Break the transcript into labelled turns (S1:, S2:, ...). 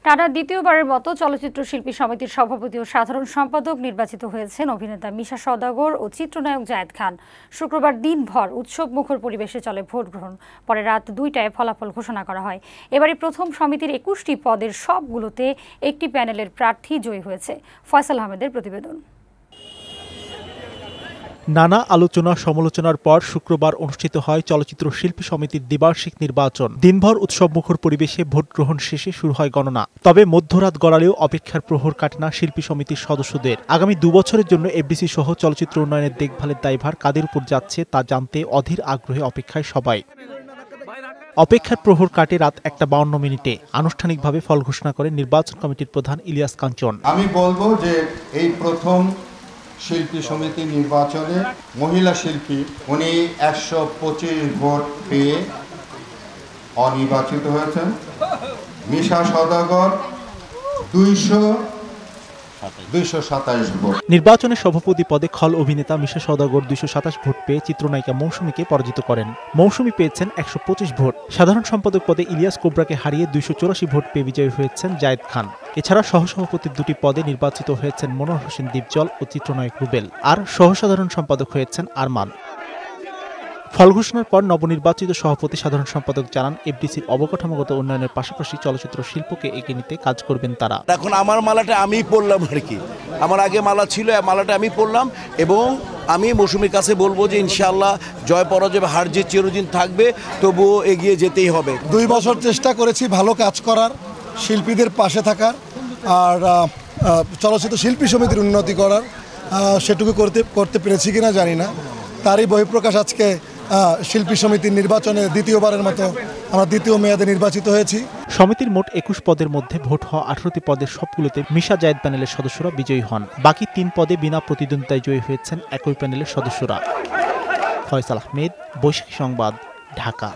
S1: টানা দ্বিতীয়বারের মতো চলচ্চিত্র শিল্পী সমিতির সভাপতি ও সাধারণ সম্পাদক নির্বাচিত হয়েছেন অভিনেতা মিশা সওদাগর ও চিত্রনায়ক জায়েদ খান। শুক্রবার দিনভর উৎসবমুখর পরিবেশে চলে ভোট গ্রহণ। পরে রাত ২টায় ফলাফল ঘোষণা করা হয়। এবারে প্রথম সমিতির ২১টি পদের সবগুলোতে একটি প্যানেলের প্রার্থী জয়ী হয়েছে। ফয়সাল আহমেদের প্রতিবেদন।
S2: নানা আলোচনা সমালোচনার পর শুক্রবার অনুষ্ঠিত হয় চলচ্চিত্র শিল্পী সমিতির দ্বিবার্ষিক নির্বাচন। দিনভর উৎসবমুখর পরিবেশে ভোট গ্রহণ শেষে শুরু হয় গণনা। তবে মধ্যরাত গড়ালেও অপেক্ষার প্রহর কাটে না শিল্পী সমিতির সদস্যদের। আগামী ২ বছরের জন্য এফডিসি সহ চলচ্চিত্র উন্নয়নের দেখভালের দায়ভার কাদের উপর যাচ্ছে তা জানতে অধীর আগ্রহে অপেক্ষায় সবাই। অপেক্ষার প্রহর কাটে রাত ১:৫২। আনুষ্ঠানিকভাবে ফল ঘোষণা করে নির্বাচন কমিটির প্রধান ইলিয়াস কাঞ্চন।
S3: আমি বলবো যে এই প্রথম শিল্পী সমিতি নির্বাচনে মহিলা শিল্পী উনি ১২৫ ভোট পেয়ে অনির্বাচিত হয়েছেন। মিশা সওদাগর ২২৭ ভোট।
S2: নির্বাচনে সভাপতি পদে খল অভিনেতা মিশা সওদাগর ২২৭ ভোট পেয়ে চিত্রনায়িকা মৌসুমীকে পরাজিত করেন। মৌসুমী পেয়েছেন ১২৫ ভোট। সাধারণ সম্পাদক পদে ইলিয়াস কোবরাকে হারিয়ে ২৮৪ ভোট পেয়ে বিজয়ী হয়েছেন জায়েদ খান। এছাড়া সহসভাপতির ২টি পদে নির্বাচিত হয়েছেন মনোয়ার হোসেন দীপজল ও চিত্রনায়ক রুবেল, আর সহসাধারণ সম্পাদক হয়েছেন আরমান। ফল ঘোষণার পর নবনির্বাচিত সভাপতি সাধারণ সম্পাদক জানান, এফডিসির অবকাঠামোগত উন্নয়নের পাশাপাশি চলচ্চিত্র শিল্পকে এগিয়ে নিতে কাজ করবেন তারা।
S4: এখন আমার মালাটা আমি পড়লাম আর কি, আমার আগে মালা ছিল, মালাটা আমি পড়লাম এবং আমি মৌসুমীর কাছে বলবো যে ইনশাআল্লাহ জয় পরাজয় হার যে চিরদিন থাকবে, তবুও এগিয়ে যেতেই হবে।
S5: ২ বছর চেষ্টা করেছি ভালো কাজ করার, শিল্পীদের পাশে থাকার, আর চলচ্চিত্র শিল্পী সমিতির উন্নতি করার। সেটুকু করতে পেরেছি কিনা জানি না। তারই বহিঃপ্রকাশ আজকে শিল্পী সমিতির নির্বাচনে দ্বিতীয়বারের মতো আমরা দ্বিতীয় মেয়াদে নির্বাচিত হয়েছি।
S2: সমিতির মোট ২১ পদের মধ্যে ভোট হওয়া ১৮টি পদের সবগুলোতে মিশা জায়েদ প্যানেলের সদস্যরা বিজয়ী হন। বাকি ৩ পদে বিনা প্রতিদ্বন্দ্বিতায় জয়ী হয়েছেন একই প্যানেলের সদস্যরা। ফয়সাল আহমেদ, বৈশাখী সংবাদ, ঢাকা।